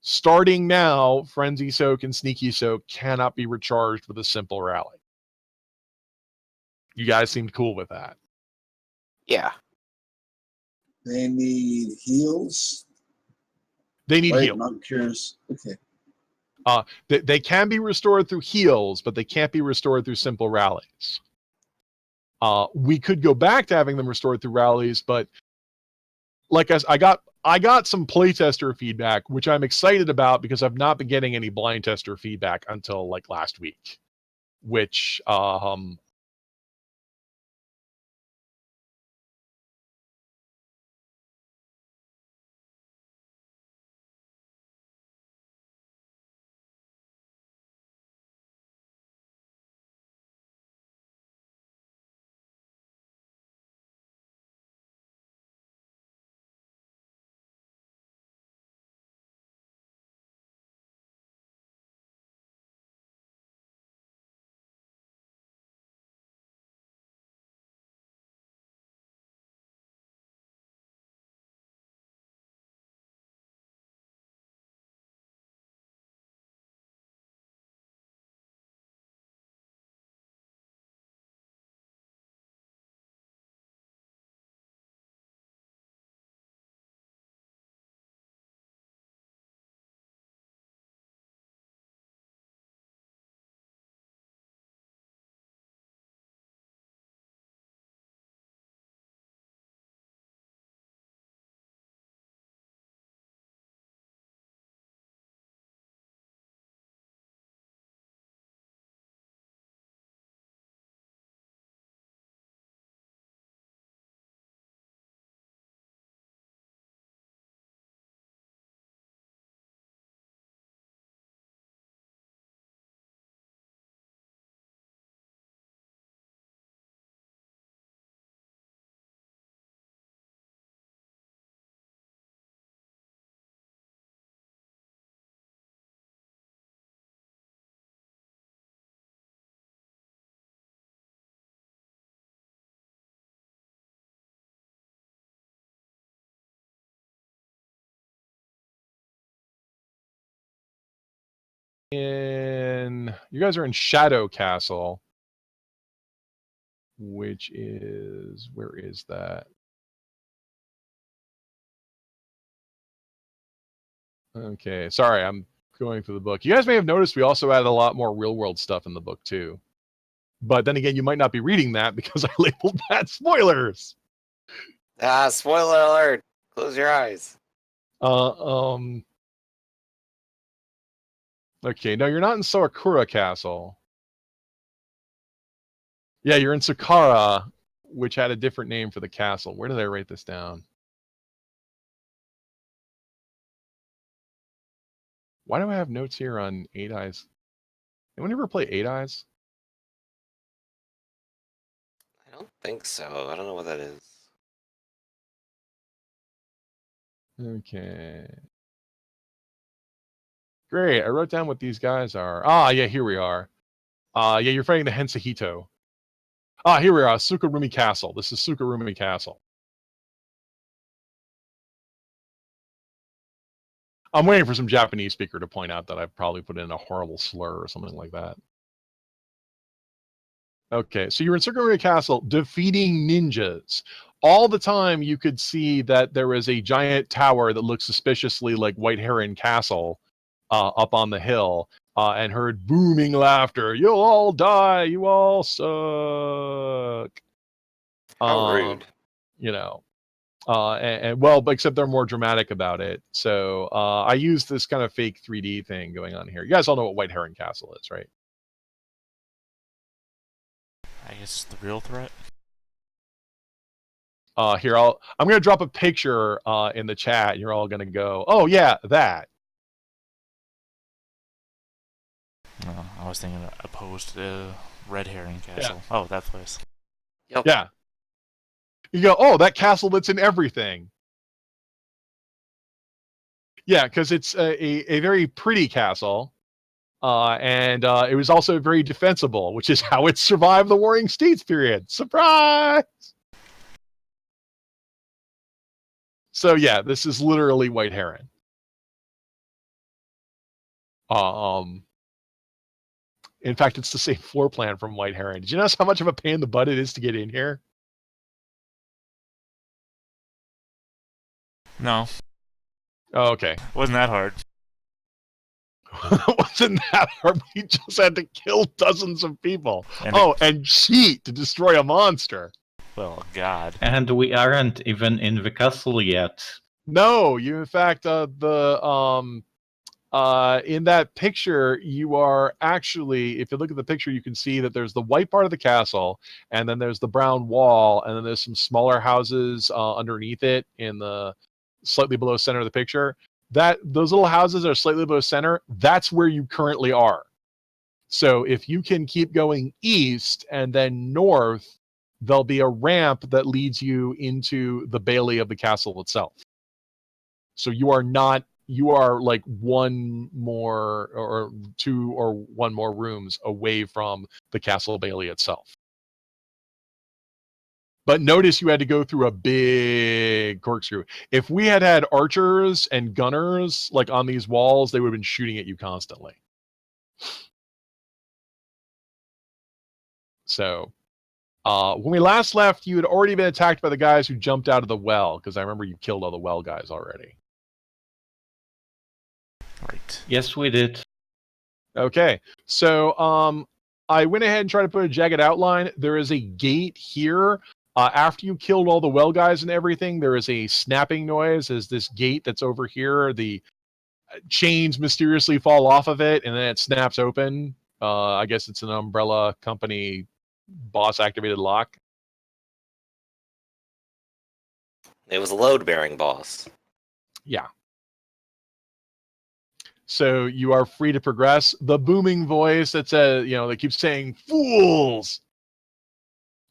Starting now, Frenzy Soak and Sneaky Soak cannot be recharged with a simple rally. You guys seemed cool with that. Yeah. They need heals. They need Wait, heals. not cures. Okay. They can be restored through heals, but they can't be restored through simple rallies. We could go back to having them restored through rallies, but like I got some playtester feedback, which I'm excited about because I've not been getting any blind tester feedback until like last week, which you guys are in Shadow Castle, which is, where is that? Okay, sorry, I'm going through the book. You guys may have noticed we also added a lot more real world stuff in the book too. But then again, you might not be reading that because I labeled that spoilers. Spoiler alert. Close your eyes. Okay, no, you're not in Sawakura Castle. Yeah, you're in Sakara, which had a different name for the castle. Where did I write this down? Why do I have notes here on Eight Eyes? Anyone ever play Eight Eyes? I don't think so. I don't know what that is. Okay. Great, I wrote down what these guys are. Ah, yeah, here we are. Yeah, you're fighting the Hensahito. Ah, here we are, Sukarumi Castle. This is Sukarumi Castle. I'm waiting for some Japanese speaker to point out that I probably put in a horrible slur or something like that. Okay, so you're in Sukarumi Castle defeating ninjas. All the time you could see that there was a giant tower that looked suspiciously like White Heron Castle up on the hill, and heard booming laughter. You'll all die. You all suck. How rude. You know. And well, except they're more dramatic about it. So I use this kind of fake 3D thing going on here. You guys all know what White Heron Castle is, right? I guess the real threat. Here, I'm gonna drop a picture in the chat. You're all gonna go, oh yeah, that. I was thinking opposed to Red Herring Castle. Yeah. Oh, that place. Yep. Yeah. You go, oh, that castle that's in everything. Yeah, because it's a very pretty castle. And it was also very defensible, which is how it survived the Warring States period. Surprise! So yeah, this is literally White Heron. In fact, it's the same floor plan from White Heron. Did you notice how much of a pain in the butt it is to get in here? No, Oh, okay. it wasn't that hard. It wasn't that hard. We just had to kill dozens of people. And and cheat to destroy a monster. well, God. And we aren't even in the castle yet. No, you in fact in that picture, you are actually, if you look at the picture, you can see that there's the white part of the castle, and then there's the brown wall, and then there's some smaller houses underneath it in the slightly below center of the picture. Those little houses are slightly below center. That's where you currently are. So if you can keep going east and then north, there'll be a ramp that leads you into the bailey of the castle itself. So you are like one more or two or one more rooms away from the castle bailey itself. But notice you had to go through a big corkscrew. If we had had archers and gunners like on these walls, they would have been shooting at you constantly. So when we last left, you had already been attacked by the guys who jumped out of the well, because I remember you killed all the well guys already. Right. Yes, we did. Okay, so I went ahead and tried to put a jagged outline. There is a gate here. After you killed all the well guys and everything, there is a snapping noise as this gate that's over here, the chains mysteriously fall off of it, and then it snaps open. I guess it's an Umbrella Company boss-activated lock. It was a load-bearing boss. Yeah. So you are free to progress. The booming voice that says, that keeps saying, "Fools!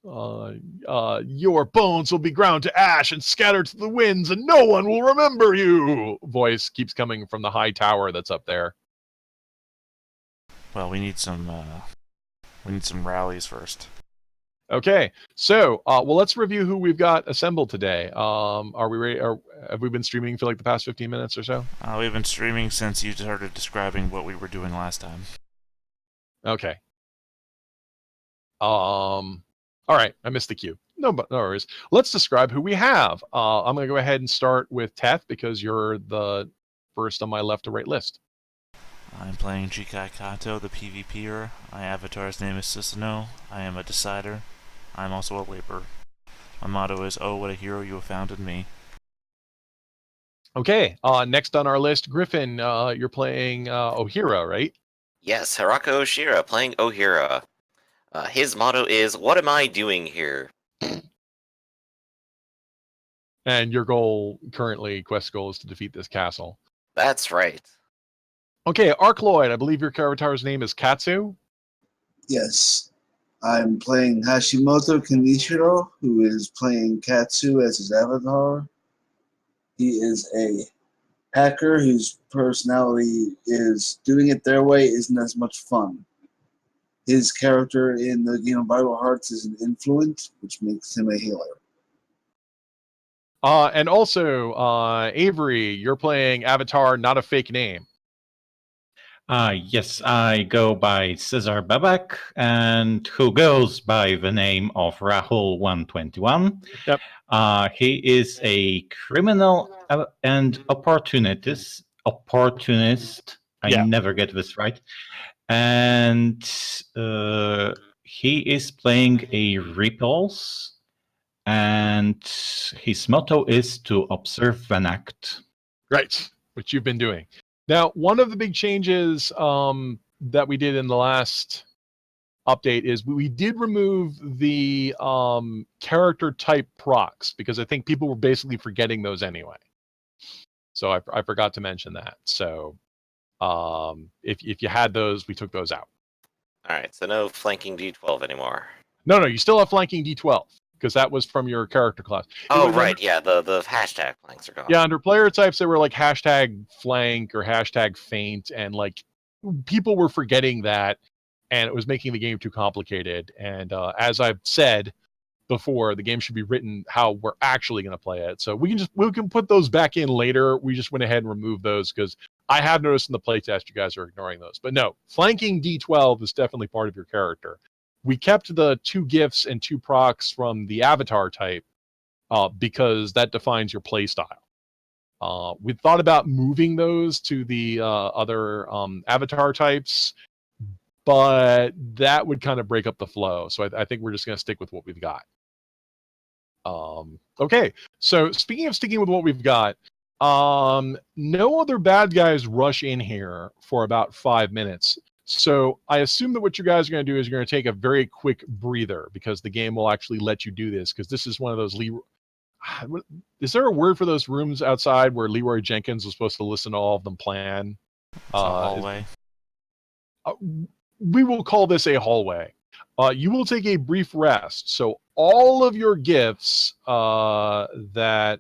Your bones will be ground to ash and scattered to the winds, and no one will remember you." Voice keeps coming from the high tower that's up there. Well, we need some rallies first. Okay, so let's review who we've got assembled today. Are we ready? Have we been streaming for like the past 15 minutes or so? We've been streaming since you started describing what we were doing last time. Okay. All right, I missed the cue. No worries. Let's describe who we have. I'm going to go ahead and start with Teth because you're the first on my left to right list. I'm playing Jikai Kato, the PvPer. My avatar's name is Susanoo. I am a decider. I'm also a laborer. My motto is, "Oh, what a hero you have found in me." Okay, next on our list, Griffin, you're playing Ohira, right? Yes, Hirako Oshira playing Ohira. His motto is, "What am I doing here?" And your quest goal is to defeat this castle. That's right. Okay, Arcloid, I believe your avatar's name is Katsu. Yes. I'm playing Hashimoto Kenichiro, who is playing Katsu as his avatar. He is a hacker whose personality is doing it their way isn't as much fun. His character in the game of Vital Hearts is an influent, which makes him a healer. And also, Avery, you're playing Avatar, not a fake name. Yes, I go by Cesar Babak, and who goes by the name of Rahul 121. Yep. He is a criminal and opportunist. I Yeah. never get this right. And he is playing a Repulse, and his motto is to observe and act. Right, which you've been doing. Now, one of the big changes that we did in the last update is we did remove the character type procs because I think people were basically forgetting those anyway. So I forgot to mention that. So if you had those, we took those out. Alright, so no flanking D12 anymore. No, you still have flanking D12 because that was from your character class. Oh, right, yeah, the hashtag flanks are gone. Yeah, under player types, there were like hashtag flank or hashtag feint, and like people were forgetting that, and it was making the game too complicated. And as I've said, before. The game should be written how we're actually going to play it. So we can put those back in later. We just went ahead and removed those because I have noticed in the playtest you guys are ignoring those. But no, flanking D12 is definitely part of your character. We kept the 2 gifts and 2 procs from the avatar type because that defines your play style. We thought about moving those to the other avatar types, but that would kind of break up the flow. So I think we're just going to stick with what we've got. Okay, so speaking of sticking with what we've got, no other bad guys rush in here for about 5 minutes. So I assume that what you guys are going to do is you're going to take a very quick breather because the game will actually let you do this because this is one of those is there a word for those rooms outside where Leroy Jenkins was supposed to listen to all of them plan? It's a hallway. We will call this a hallway. You will take a brief rest. So all of your gifts that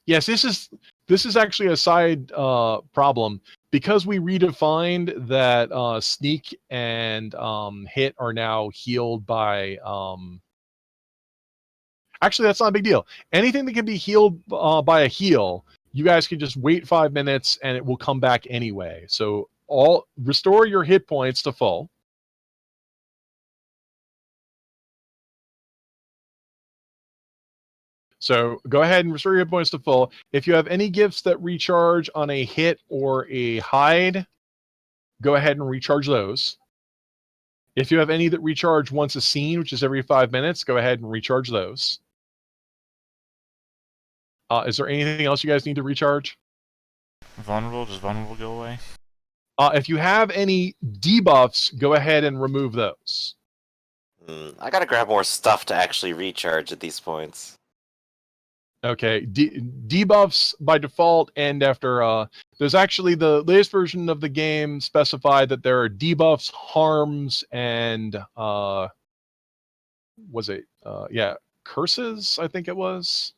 yes, this is actually a side problem because we redefined that sneak and hit are now healed by actually, that's not a big deal. Anything that can be healed by a heal, you guys can just wait 5 minutes and it will come back anyway. So restore your hit points to full. So go ahead and restore your hit points to full. If you have any gifts that recharge on a hit or a hide, go ahead and recharge those. If you have any that recharge once a scene, which is every 5 minutes, go ahead and recharge those. Is there anything else you guys need to recharge? Vulnerable? Does vulnerable go away? If you have any debuffs, go ahead and remove those. I gotta grab more stuff to actually recharge at these points. Okay, debuffs by default end after. There's actually the latest version of the game specified that there are debuffs, harms, and curses? I think it was.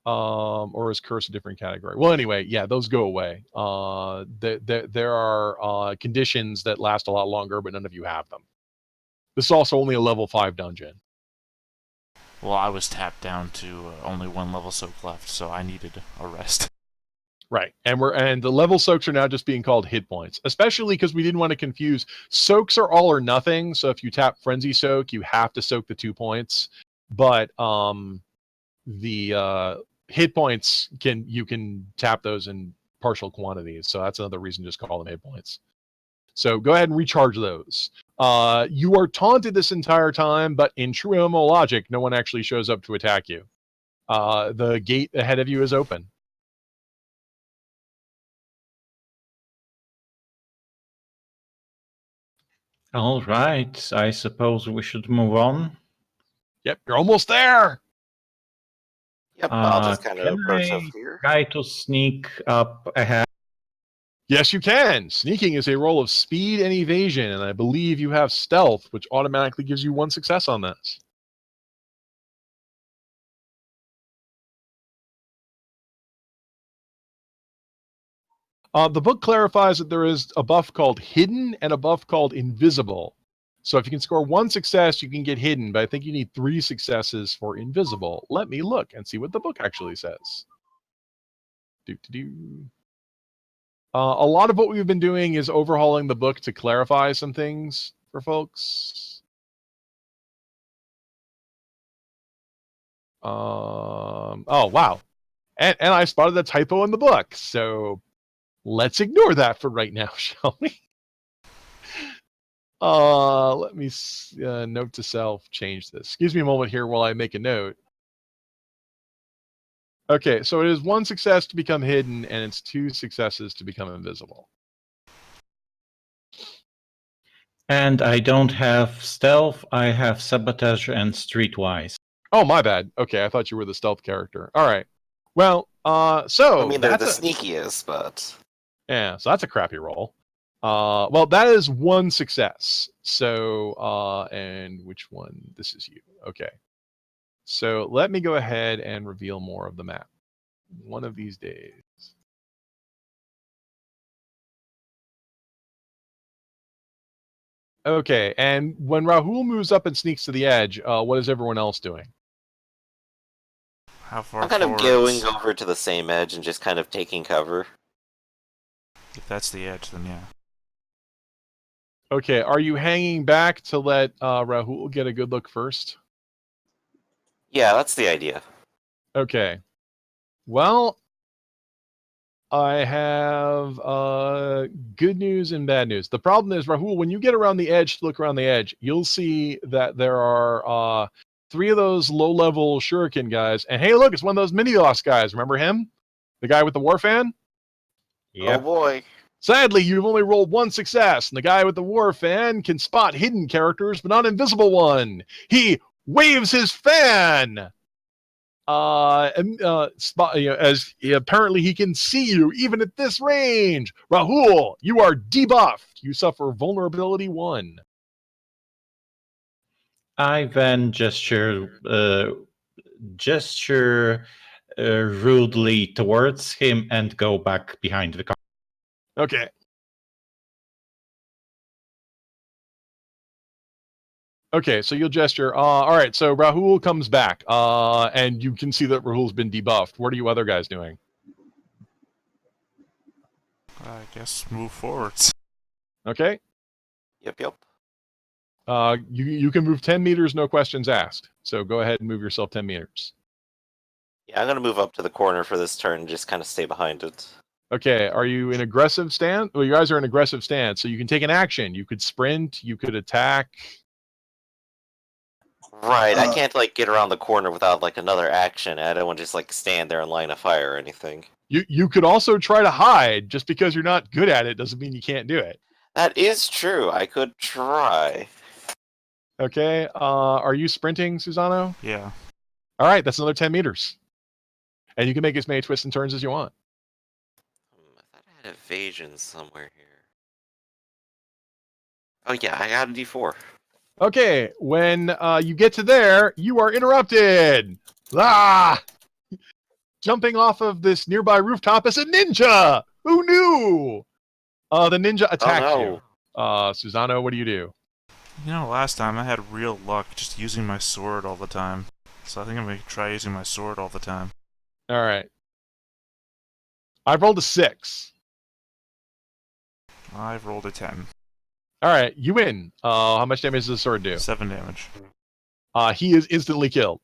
Or is curse a different category? Well, anyway, yeah, those go away. There are conditions that last a lot longer, but none of you have them. This is also only a level 5 dungeon. Well, I was tapped down to only 1 level soak left, so I needed a rest. Right, and the level soaks are now just being called hit points, especially because we didn't want to confuse. Soaks are all or nothing, so if you tap Frenzy Soak, you have to soak the 2 points. But the hit points you can tap those in partial quantities, so that's another reason to just call them hit points. So go ahead and recharge those. You are taunted this entire time, but in true MMO logic, no one actually shows up to attack you. The gate ahead of you is open. All right, I suppose we should move on. Yep, you're almost there. Yep, I'll just kind of Can approach I over here. try to sneak up ahead? Yes, you can. Sneaking is a roll of speed and evasion, and I believe you have stealth, which automatically gives you 1 success on this. The book clarifies that there is a buff called hidden and a buff called invisible. So if you can score 1 success, you can get hidden, but I think you need 3 successes for invisible. Let me look and see what the book actually says. A lot of what we've been doing is overhauling the book to clarify some things for folks. Oh, wow. And I spotted a typo in the book, so let's ignore that for right now, shall we? Let me note to self change this. Excuse me a moment here while I make a note. Okay, so it is 1 success to become hidden, and it's 2 successes to become invisible. And I don't have stealth, I have sabotage and streetwise. Oh, my bad. Okay, I thought you were the stealth character. All right. Well, so I mean, they're that's the sneakiest, but yeah, so that's a crappy roll. Well, that is 1 success. So, and which one? This is you. Okay. So let me go ahead and reveal more of the map. One of these days. Okay, and when Rahul moves up and sneaks to the edge, what is everyone else doing? How far I'm kind of forwards? going over to the same edge and just kind of taking cover. If that's the edge, then yeah. Okay, are you hanging back to let Rahul get a good look first? Yeah, that's the idea. Okay. Well, I have good news and bad news. The problem is, Rahul, when you get around the edge to look around the edge, you'll see that there are 3 of those low-level shuriken guys. And hey, look, it's one of those mini-boss guys. Remember him? The guy with the war fan? Oh boy. Sadly, you've only rolled 1 success, and the guy with the war fan can spot hidden characters, but not invisible one. He waves his fan! As apparently he can see you even at this range. Rahul, you are debuffed. You suffer vulnerability 1. I then gesture rudely towards him and go back behind the car. Okay. Okay, so you'll gesture. All right, so Rahul comes back, and you can see that Rahul's been debuffed. What are you other guys doing? I guess move forwards. Okay. Yep. You can move 10 meters, no questions asked. So go ahead and move yourself 10 meters. Yeah, I'm gonna move up to the corner for this turn and just kind of stay behind it. Okay, are you in aggressive stance? Well, you guys are in aggressive stance, so you can take an action. You could sprint, you could attack. Right, I can't like get around the corner without like another action. I don't want to just like stand there in line of fire or anything. You could also try to hide. Just because you're not good at it doesn't mean you can't do it. That is true. I could try. Okay, are you sprinting, Susano? Yeah. All right, that's another 10 meters. And you can make as many twists and turns as you want. I thought I had evasion somewhere here. Oh yeah, I got a D4. Okay, when you get to there, you are interrupted. Ah! Jumping off of this nearby rooftop is a ninja! Who knew? The ninja attacks Oh, no. you. Susano, what do you do? You know, last time I had real luck just using my sword all the time. So I think I'm going to try using my sword all the time. All right. I've rolled a 6. I've rolled a 10. All right, you win. How much damage does the sword do? 7 damage. He is instantly killed.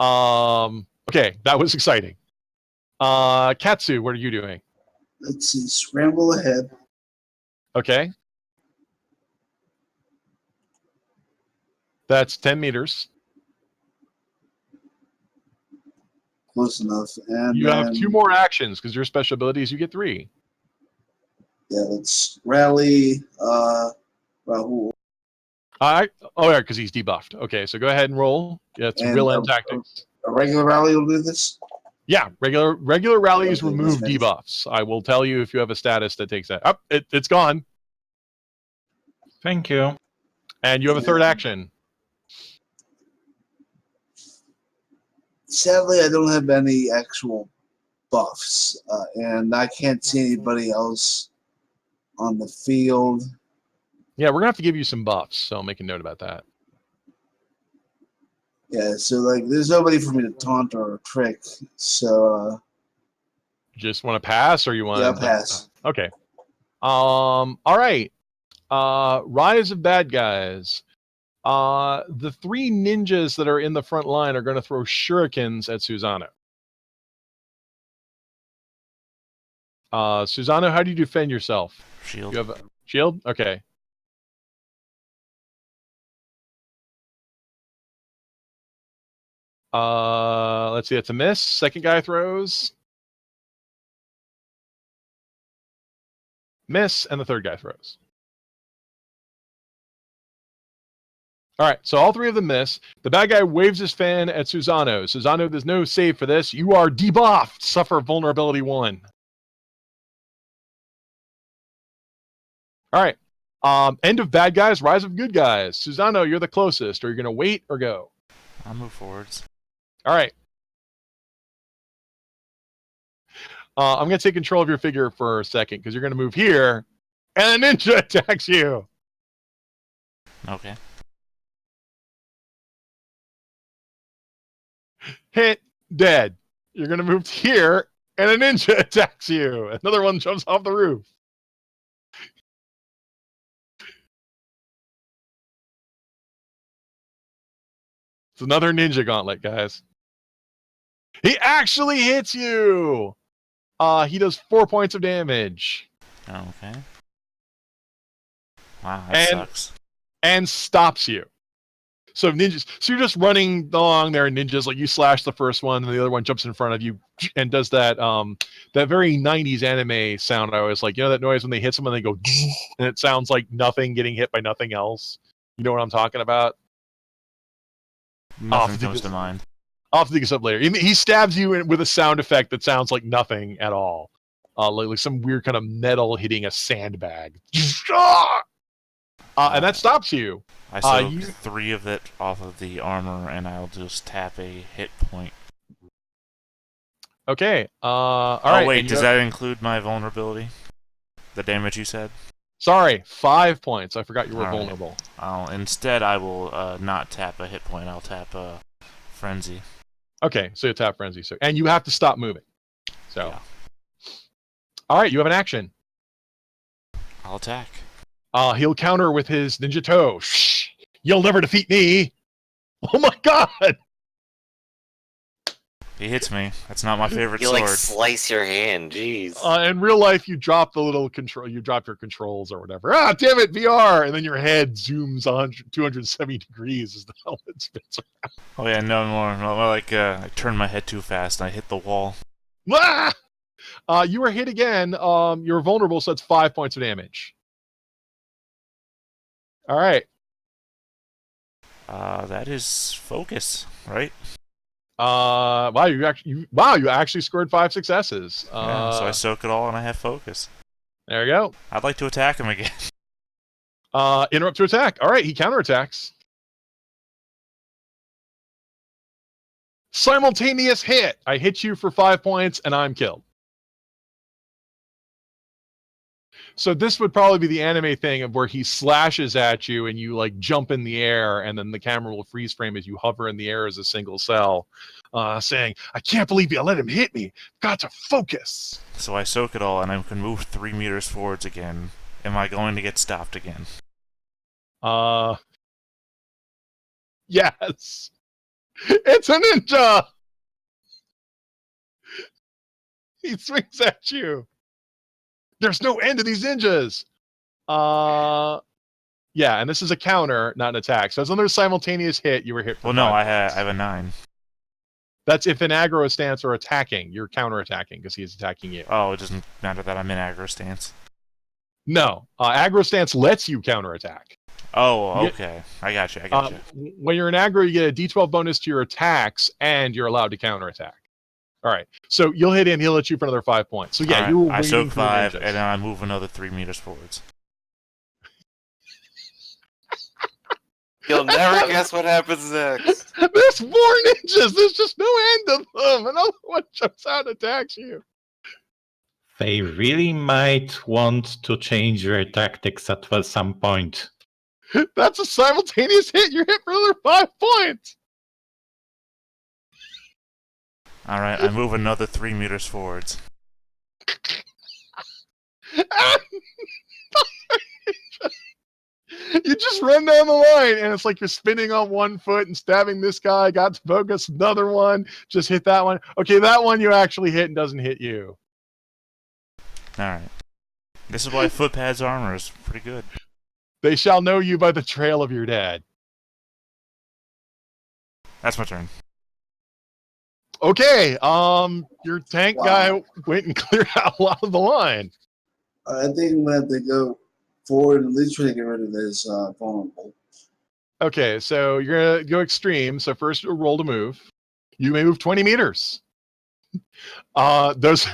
Okay, that was exciting. Katsu, what are you doing? Let's see. Scramble ahead. Okay. That's 10 meters. Close enough. And You have 2 more actions because your special abilities you get 3. Yeah, let's rally Rahul. Oh yeah, because he's debuffed. Okay, so go ahead and roll. Yeah, it's And, will end tactics. A regular rally will do this? Yeah, regular rallies Okay, remove that's nice. debuffs. I will tell you if you have a status that takes that. Oh, it's gone. Thank you. And you have a third action. Sadly, I don't have any actual buffs, and I can't see anybody else on the field. Yeah, we're gonna have to give you some buffs, so I'll make a note about that. Yeah, so like, there's nobody for me to taunt or trick. So Just want to pass, or you want? yeah, I'll pass. Okay. All right. Rise of bad guys. The 3 ninjas that are in the front line are going to throw shurikens at Susano. Susano, how do you defend yourself? Shield. You have a shield? Okay. Let's see. It's a miss. Second guy throws. Miss, and the third guy throws. All right, so all 3 of them miss. The bad guy waves his fan at Susano. Susano, there's no save for this. You are debuffed. Suffer vulnerability 1. All right. End of bad guys, rise of good guys. Susano, you're the closest. Are you going to wait or go? I'll move forwards. All right. I'm going to take control of your figure for a second because you're going to move here, and a ninja attacks you. Okay. Hit, dead. You're going to move to here, and a ninja attacks you. Another one jumps off the roof. It's another ninja gauntlet, guys. He actually hits you. He does 4 points of damage. Okay. Wow, that sucks. And stops you. So ninjas. So you're just running along there, and ninjas, like, you slash the first one, and the other one jumps in front of you and does that that very 90s anime sound I always like. You know that noise when they hit someone, they go, and it sounds like nothing getting hit by nothing else. You know what I'm talking about? Nothing comes to mind. I'll have to think of something later. He stabs you with a sound effect that sounds like nothing at all. Like some weird kind of metal hitting a sandbag. And that stops you. I soak 3 of it off of the armor, and I'll just tap a hit point. Okay. All right. Wait, does that include my vulnerability? The damage you said? Sorry, 5 points. I forgot you were All right. vulnerable. Instead, I will not tap a hit point. I'll tap a frenzy. Okay, so you tap frenzy. So, and you have to stop moving. So, Yeah. All right, you have an action. I'll attack. He'll counter with his ninja toe. You'll never defeat me. Oh my god! He hits me. That's not my favorite You sword. like slice your hand. Jeez. In real life, you drop the little control. You drop your controls or whatever. Ah, damn it, VR! And then your head zooms 270 degrees as the helmet spins around. Oh yeah, no more. Like I turned my head too fast and I hit the wall. Ah! You are hit again. You're vulnerable, so that's 5 points of damage. All right. That is focus, right? Wow, you actually scored 5 successes. Yeah, so I soak it all and I have focus. There you go. I'd like to attack him again. Interrupt to attack. All right, he counterattacks. Simultaneous hit. I hit you for 5 points, and I'm killed. So this would probably be the anime thing of where he slashes at you and you like jump in the air, and then the camera will freeze frame as you hover in the air as a single cell, saying, "I can't believe you let him hit me. Got to focus." So I soak it all and I can move 3 meters forwards again. Am I going to get stopped again? Yes. It's a ninja. He swings at you. There's no end to these ninjas. Yeah, and this is a counter, not an attack. So as long as there's simultaneous hit, you were hit. Well, no, I have a 9. That's if in aggro stance or attacking, you're counterattacking because he's attacking you. Oh, it doesn't matter that I'm in aggro stance. No, aggro stance lets you counterattack. Oh, okay. I got you. When you're in aggro, you get a D12 bonus to your attacks, and you're allowed to counterattack. All right, so you'll hit in, he'll hit you for another 5 points. So yeah, right. you will. I soak 5, and then I move another 3 meters forwards. You'll never guess what happens next. There's 4 ninjas. There's just no end to them. Another one jumps out and attacks you. They really might want to change their tactics at some point. That's a simultaneous hit. You're hit for another 5 points. All right, I move another 3 meters forwards. You just run down the line, and it's like you're spinning on one foot and stabbing this guy. Got to focus another one. Just hit that one. Okay, that one you actually hit and doesn't hit you. All right. This is why Footpad's armor is pretty good. They shall know you by the trail of your dad. That's my turn. Okay, your tank guy went and cleared out a lot of the line. I think I'm going to have to go forward and at least try to get rid of this vulnerable. Okay, so you're going to go extreme. So first you roll to move. You may move 20 meters. Those...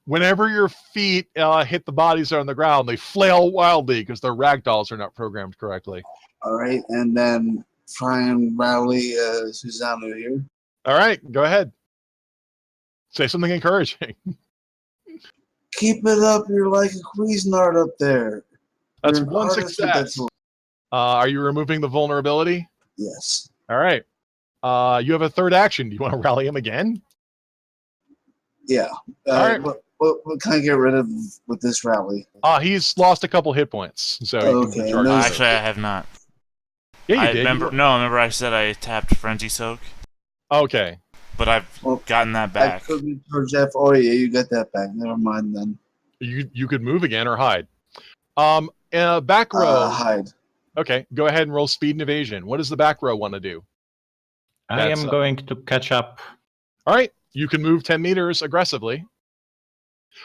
Whenever your feet hit the bodies that are on the ground, they flail wildly because their ragdolls are not programmed correctly. All right, and then try and rally Susano here. All right, go ahead. Say something encouraging. Keep it up. You're like a Cuisinart up there. That's You're an one artist with that success. tool. Are you removing the vulnerability? Yes. All right. You have a third action. Do you want to rally him again? Yeah. All right. What can I get rid of with this rally? He's lost a couple hit points, so you can Okay, recharge. no- those. Actually, I have not. Yeah, you I did. remember I said I tapped Frenzy Soak, Okay. but I've Well, gotten that I back. could be for Jeff. Oh yeah, you got that back. Never mind then. You could move again or hide. Back row. Hide. Okay, go ahead and roll speed and evasion. What does the back row want to do? I That's, am going to catch up. All right, you can move 10 meters aggressively.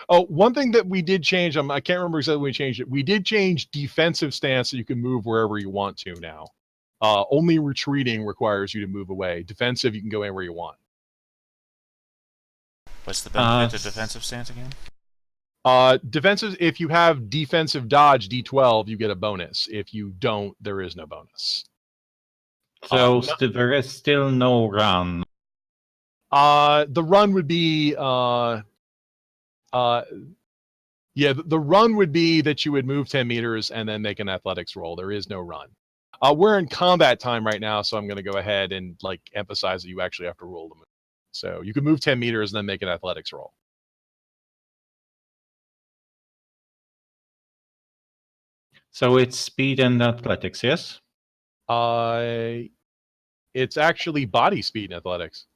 Oh, one thing that we did change, I can't remember exactly when we changed it. We did change defensive stance so you can move wherever you want to now. Only retreating requires you to move away. Defensive, you can go anywhere you want. What's the benefit of defensive stance again? Defensive, if you have defensive dodge D12, you get a bonus. If you don't, there is no bonus. So there is still no run. The run would be the run would be that you would move 10 meters and then make an athletics roll. There is no run. We're in combat time right now, so I'm going to go ahead and emphasize that you actually have to roll the move. So you can move 10 meters and then make an athletics roll. So it's speed and athletics, yes? It's actually body speed and athletics.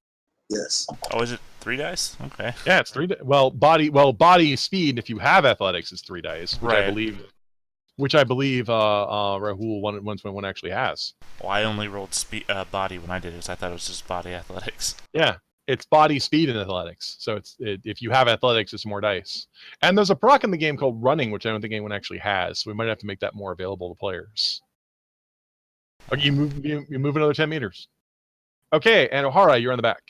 Yes. Oh, is it 3 dice? Okay. Yeah, it's 3. Body speed. If you have athletics, is 3 dice, which Right. I believe Rahul 1.1 actually has. Well, I only rolled body when I did it, so I thought it was just body athletics. Yeah, it's body speed and athletics. So if you have athletics, it's more dice. And there's a proc in the game called running, which I don't think anyone actually has. So we might have to make that more available to players. Okay, you move another 10 meters. Okay, and O'Hara, you're on the back.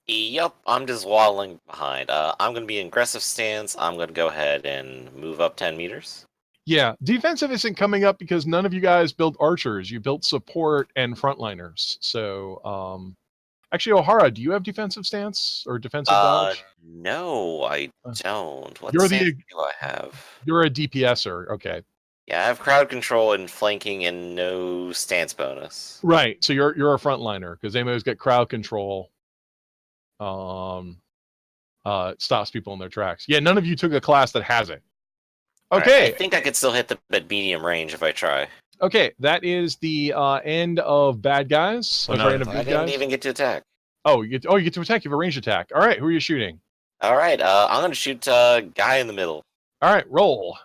Yep, I'm just waddling behind. I'm going to be in aggressive stance. I'm going to go ahead and move up 10 meters. Yeah, defensive isn't coming up because none of you guys built archers. You built support and frontliners. So, actually, O'Hara, do you have defensive stance or defensive dodge? No, I don't. What You're stance do I have? You're a DPSer. Okay. Yeah, I have crowd control and flanking and no stance bonus. Right. So you're a frontliner because Amo's got crowd control. Stops people in their tracks. Yeah, none of you took a class that has it. Okay. Right, I think I could still hit them at medium range if I try. Okay, that is the end of bad guys. Well, Sorry, no, end of I good didn't guys. even get to attack. Oh, you get to attack. You have a ranged attack. All right, who are you shooting? All right, I'm gonna shoot guy in the middle. All right, roll.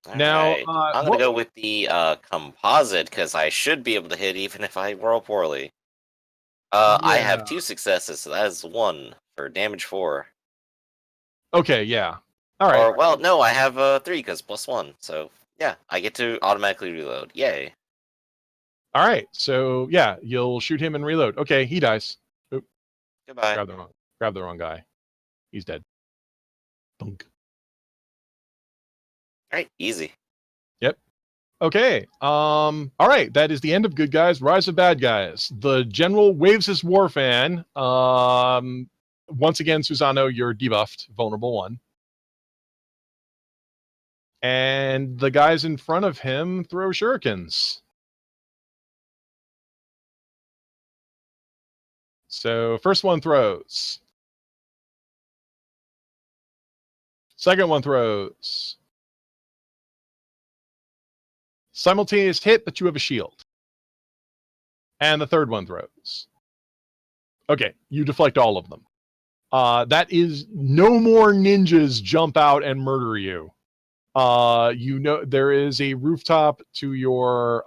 All Now, right. I'm gonna go with the composite because I should be able to hit even if I roll poorly. I have 2 successes, so that is 1 for damage 4. Okay, yeah. All right. Or well, no, I have 3 because +1. So yeah, I get to automatically reload. Yay! All right. So yeah, you'll shoot him and reload. Okay, he dies. Oop, Goodbye. grab the wrong guy. He's dead. Bunk. All right, easy. Okay. All right. That is the end of good guys. Rise of bad guys. The general waves his war fan. Once again, Susano, you're debuffed, vulnerable 1. And the guys in front of him throw shurikens. So first one throws. Second one throws. Simultaneous hit, but you have a shield. And the third one throws. Okay, you deflect all of them. That is no more ninjas jump out and murder you. You know there is a rooftop to your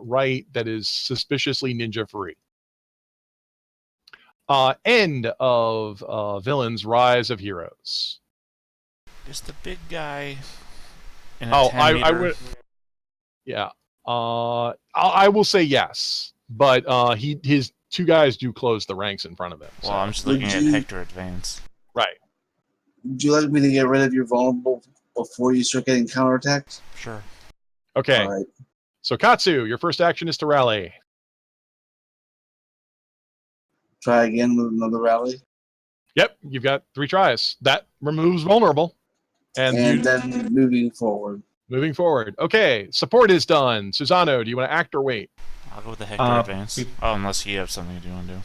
right that is suspiciously ninja free. End of villains, rise of heroes. Is the big guy in a 10 I meter? would. Yeah. I will say yes, but his 2 guys do close the ranks in front of him. Well, So. I'm just looking at Hector advance. Right. Would you like me to get rid of your vulnerable before you start getting counterattacked? Sure. Okay. All right. So Katsu, your first action is to rally. Try again with another rally. Yep, you've got 3 tries. That removes vulnerable. and then moving forward. Moving forward. Okay, support is done. Susano, do you want to act or wait? I'll go with the Hector advance. Unless you have something you want to do.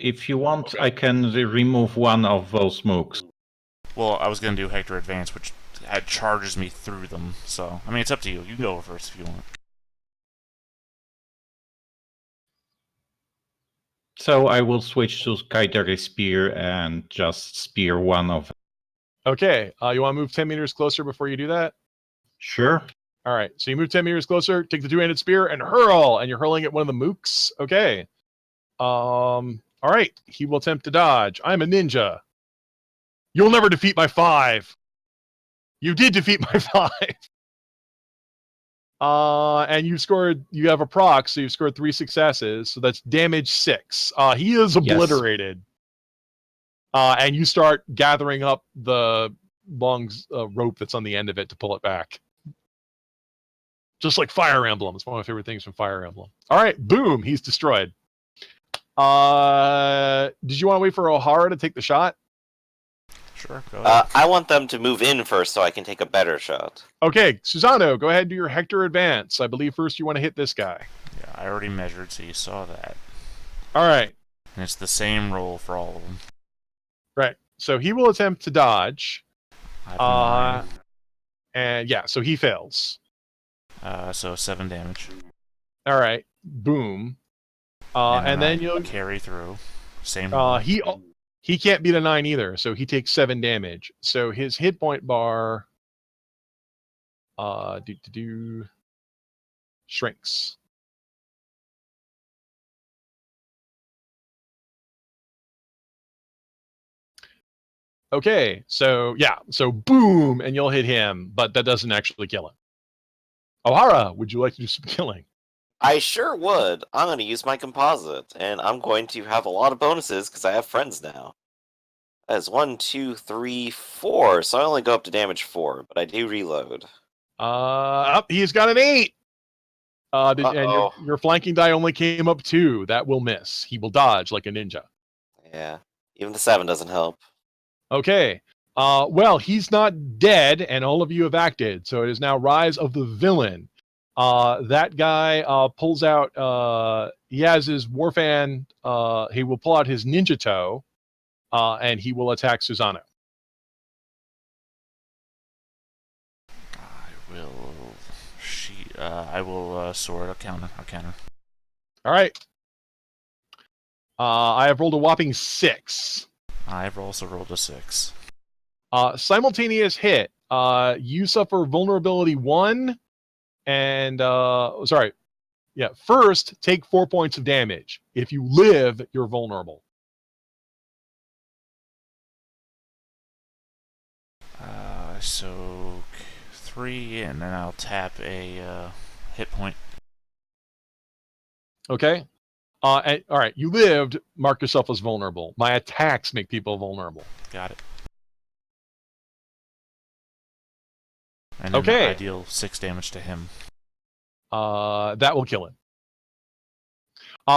If you want, I can remove one of those mooks. Well, I was going to do Hector advance, which charges me through them. So, I mean, it's up to you. You can go first if you want. So I will switch to Skydiary Spear and just spear one of them. Okay, you want to move 10 meters closer before you do that? Sure. All right, so you move 10 meters closer, take the two-handed spear, and hurl, and you're hurling at one of the mooks. Okay. All right, he will attempt to dodge. I'm a ninja. You'll never defeat my 5. You did defeat my 5. And you have a proc, so you've scored 3 successes, so that's damage 6. He is obliterated. And you start gathering up the long rope that's on the end of it to pull it back. Just like Fire Emblem. It's one of my favorite things from Fire Emblem. All right, boom, he's destroyed. Did you want to wait for O'Hara to take the shot? Sure, go ahead. I want them to move in first so I can take a better shot. Okay, Susano, go ahead and do your Hector advance. I believe first you want to hit this guy. Yeah, I already measured, so you saw that. All right. And it's the same roll for all of them. Right. So he will attempt to dodge. I have And yeah, so he fails. so 7 damage. All right. Boom. And then you'll carry through. Same roll. He can't beat a 9 either, so he takes 7 damage. So his hit point bar shrinks. Okay, so yeah, so boom, and you'll hit him, but that doesn't actually kill him. O'Hara, would you like to do some killing? I sure would. I'm going to use my composite, and I'm going to have a lot of bonuses because I have friends now. That is 1, 2, 3, 4, so I only go up to damage 4, but I do reload. He's got an 8. And your flanking die only came up 2. That will miss. He will dodge like a ninja. Yeah, even the 7 doesn't help. Okay. Well, he's not dead, and all of you have acted, so it is now Rise of the Villain. That guy pulls out, he has his Warfan, he will pull out his Ninja Toe, and he will attack Susano. I will sword. I'll counter. All right. I have rolled a whopping 6. I've also rolled a 6. Simultaneous hit. You suffer vulnerability 1, and first take 4 points of damage. If you live, you're vulnerable. So 3, and then I'll tap a hit point. Okay. All right. You lived. Mark yourself as vulnerable. My attacks make people vulnerable. Got it. And then I deal 6 damage to him. That will kill him.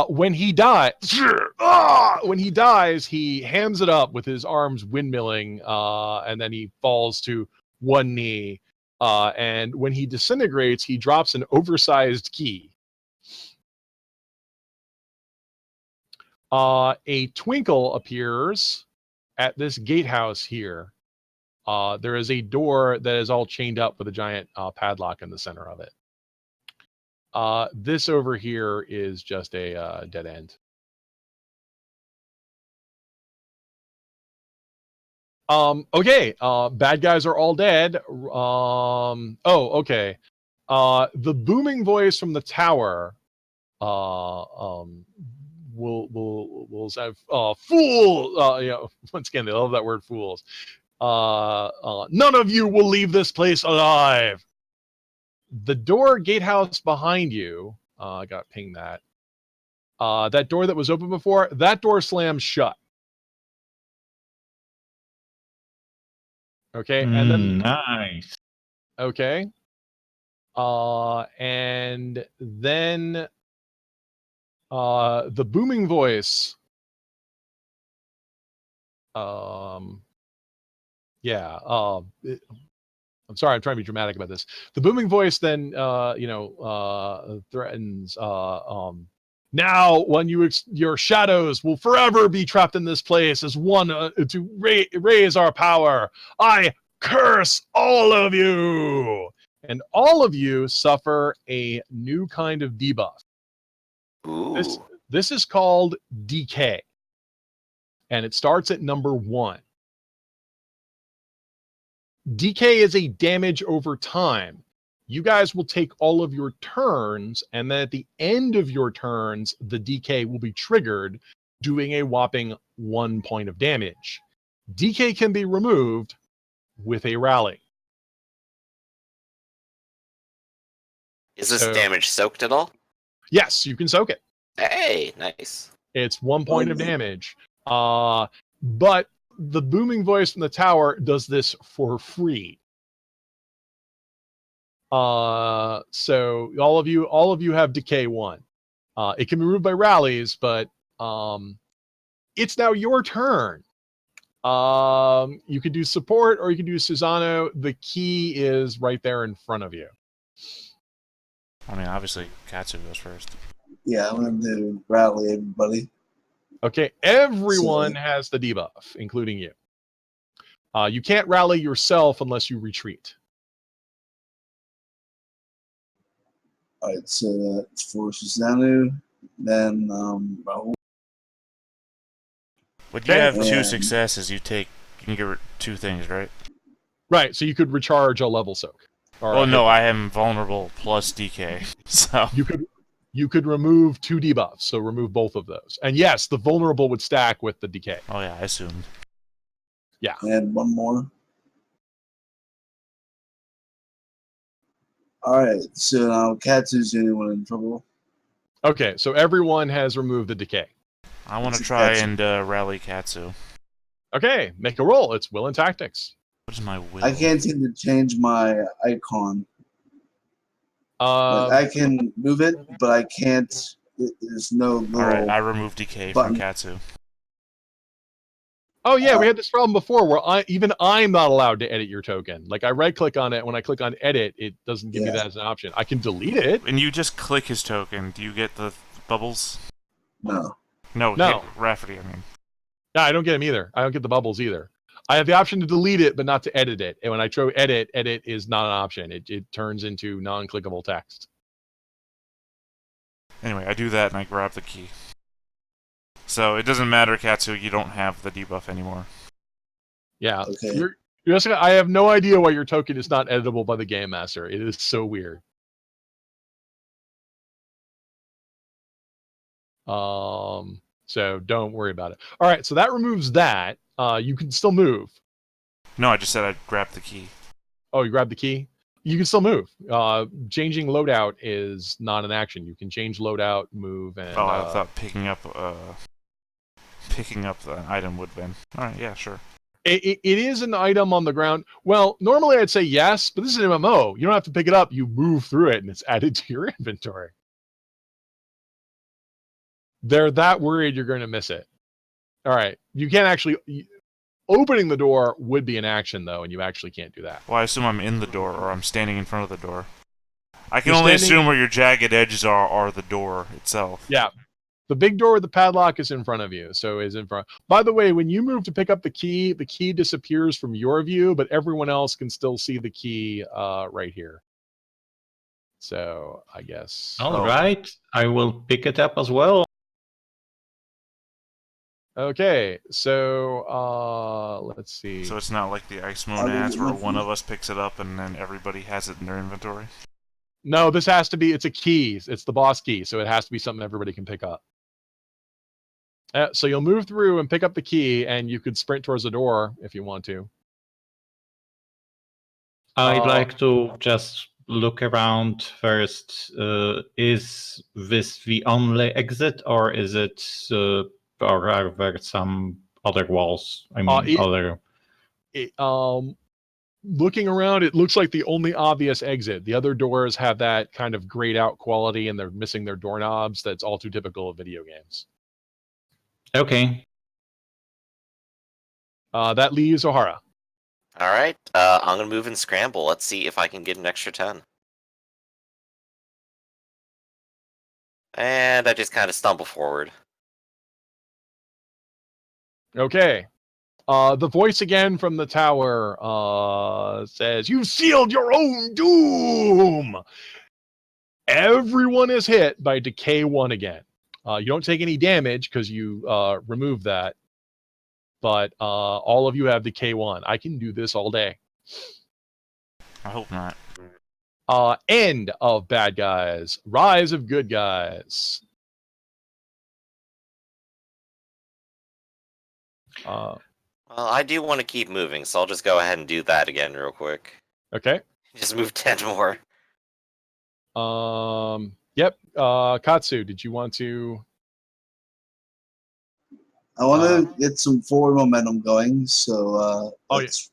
When he dies, he hams it up with his arms windmilling, and then he falls to one knee. And when he disintegrates, he drops an oversized key. A twinkle appears at this gatehouse here. There is a door that is all chained up with a giant padlock in the center of it. This over here is just a dead end. Okay. Bad guys are all dead. Okay. The booming voice from the tower will say, fool. Once again, they love that word, fools. None of you will leave this place alive. The door gatehouse behind you, I got pinged that. That door that was open before, that door slams shut. Okay, and then nice. Okay. And then the booming voice. Yeah. I'm sorry, I'm trying to be dramatic about this. The booming voice then, threatens. Now, when your shadows will forever be trapped in this place as one to raise our power. I curse all of you, and all of you suffer a new kind of debuff. Ooh. This is called decay, and it starts at number 1. Decay is a damage over time. You guys will take all of your turns, and then at the end of your turns, the decay will be triggered, doing a whopping 1 point of damage. Decay can be removed with a rally. Is this So- damage soaked at all? Yes, you can soak it. Hey, nice. It's 1 point of damage. But the booming voice from the tower does this for free. So all of you have decay 1. It can be removed by rallies, but it's now your turn. You can do support or you can do Susano. The key is right there in front of you. I mean, obviously, Katsu goes first. Yeah, I'm going to rally everybody. Okay, everyone has the debuff, including you. You can't rally yourself unless you retreat. Alright, so that's for Susanoo. Then Rahul. When you have Okay. 2 successes, you can get 2 things, right? Right, so you could recharge a level soak. Or Oh a no, hit. I am vulnerable plus DK, so You could remove 2 debuffs, so remove both of those. And yes, the vulnerable would stack with the decay. oh yeah, I assumed. And one more. Alright, so now Katsu's the only one in trouble. Okay, so everyone has removed the decay. I want to It's try Katsu. and rally Katsu. Okay, make a roll. It's will and tactics. What is my will? I can't seem to change my icon. Um, I can move it, but I can't. There's no little. Alright, I removed DK button. from Katsu. Oh yeah, we had this problem before where I'm not allowed to edit your token. Like I right click on it, when I click on edit, it doesn't give me that as an option. I can delete it. When you just click his token, do you get the bubbles? No. No. No. Rafferty, I mean. No, I don't get them either. I don't get the bubbles either. I have the option to delete it, but not to edit it. And when I try edit is not an option. It turns into non-clickable text. Anyway, I do that and I grab the key. So it doesn't matter, Katsu, you don't have the debuff anymore. Yeah. Okay. You're just I have no idea why your token is not editable by the game master. It is so weird. So don't worry about it. All right, so that removes that. You can still move. No, I just said I'd grab the key. Oh, you grabbed the key? You can still move. Changing loadout is not an action. You can change loadout, move, and Oh, I thought picking up the item would have been. Alright, yeah, sure. it is an item on the ground. Well, normally I'd say yes, but this is an MMO. You don't have to pick it up. You move through it, and it's added to your inventory. They're that worried you're going to miss it. All right. You can't actually... Opening the door would be an action, though, and you actually can't do that. Well, I assume I'm in the door, or I'm standing in front of the door. I can You're only standing- assume where your jagged edges are the door itself. Yeah. The big door with the padlock is in front of you, so is in front. By the way, when you move to pick up the key disappears from your view, but everyone else can still see the key right here. So, I guess... All right, I will pick it up as well. Okay, so let's see. So it's not like the Ice Moon I mean, ads where with- one of us picks it up and then everybody has it in their inventory. No, this has to be, it's a key. It's the boss key, so it has to be something everybody can pick up. So you'll move through and pick up the key, and you could sprint towards the door if you want to. I'd like to just look around first. Is this the only exit, or is it, or are there some other walls? I mean, other. Looking around, it looks like the only obvious exit. The other doors have that kind of grayed out quality, and they're missing their doorknobs. That's all too typical of video games. Okay. That leaves O'Hara. Alright, I'm gonna move and scramble. Let's see if I can get an extra 10. And I just kind of stumble forward. Okay. The voice again from the tower says, "You've sealed your own doom!" Everyone is hit by Decay 1 again. You don't take any damage because you remove that. But all of you have Decay 1. I can do this all day. I hope not. End of bad guys. Rise of good guys. Well, I do want to keep moving, so I'll just go ahead and do that again real quick. Okay. Just move 10 more. Yep. Katsu, did you want to? I want to get some forward momentum going, so let's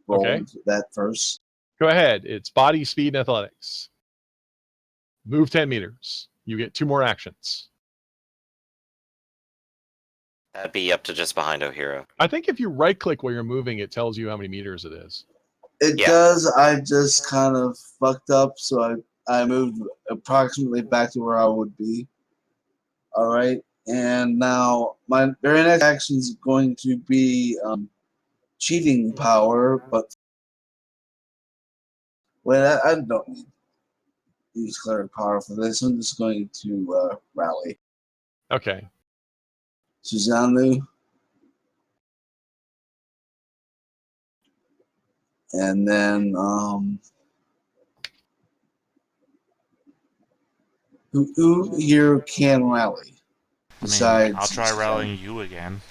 roll Okay. into that first. Go ahead. It's body, speed, and athletics. Move 10 meters. You get 2 more actions. That'd be up to just behind O'Hara. I think if you right-click while you're moving, it tells you how many meters it is. It does. I just kind of fucked up, so I moved approximately back to where I would be. All right, and now my very next action is going to be cheating power, but well, I don't need to use cleric power for this. I'm just going to rally. Okay. Susanoo. And then who here can rally? Besides, I'll try rallying you again.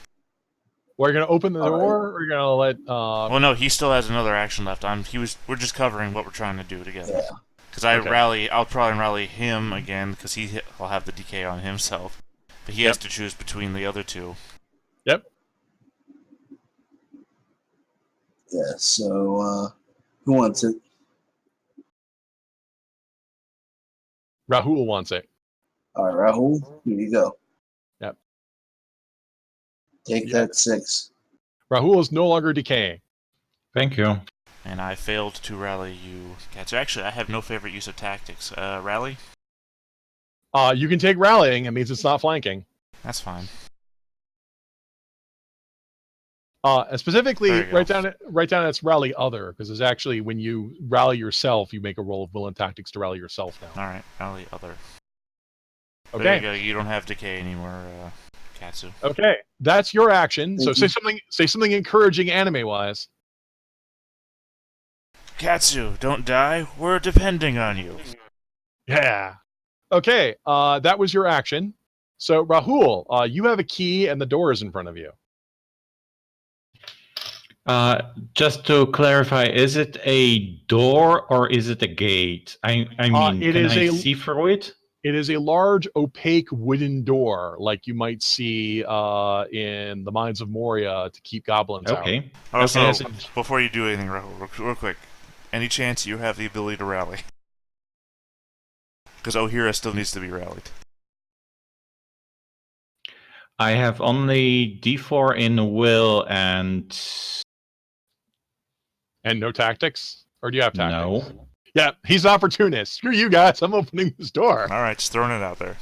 We're gonna open the All door. Or we're gonna let. Well, no, he still has another action left. We're just covering what we're trying to do together. Yeah. Because I'll probably rally him again because will have the decay on himself. But he has to choose between the other two. Yep. Yeah. So who wants it? Rahul wants it. All right, Rahul, here you go. Yep. Take that 6. Rahul is no longer decaying. Thank you. And I failed to rally you. So actually, I have no favorite use of tactics. Rally? You can take rallying. It means it's not flanking. That's fine. Specifically, write down its rally other, because it's actually when you rally yourself, you make a roll of will and tactics to rally yourself now. All right, rally other. Okay. There you go. You don't have decay anymore, Katsu. Okay, that's your action. Thank So you. say something encouraging anime-wise. Katsu, don't die. We're depending on you. Yeah. Okay, that was your action. So Rahul, you have a key and the door is in front of you. Just to clarify, is it a door or is it a gate? I mean, it can is I see through it? It is a large, opaque wooden door, like you might see in the Mines of Moria to keep goblins out. Okay. Also, Okay, before you do anything, Rahul, real quick, any chance you have the ability to rally? Because O'Hara still needs to be rallied. I have only D4 in will and no tactics? Or do you have tactics? no. Yeah, he's an opportunist. Screw you guys, I'm opening this door. All right, just throwing it out there.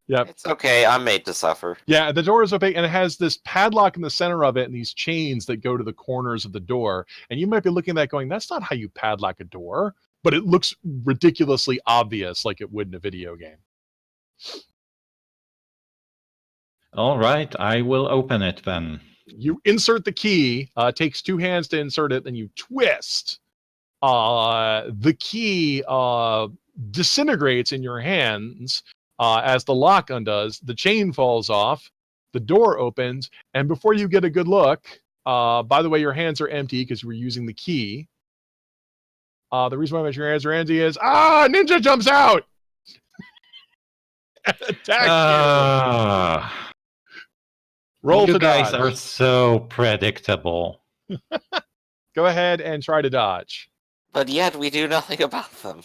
Yep. It's okay, I'm made to suffer. Yeah, the door is opaque, and it has this padlock in the center of it and these chains that go to the corners of the door. And you might be looking at that going, that's not how you padlock a door. But it looks ridiculously obvious like it would in a video game. All right, I will open it then. You insert the key, takes 2 hands to insert it, then you twist. The key disintegrates in your hands as the lock undoes. The chain falls off, the door opens, and before you get a good look, by the way, your hands are empty because you were using the key. The reason why your hands are empty is, Ninja jumps out! Attack you! Roll you to guys dodge. are so predictable. Go ahead and try to dodge. But yet we do nothing about them.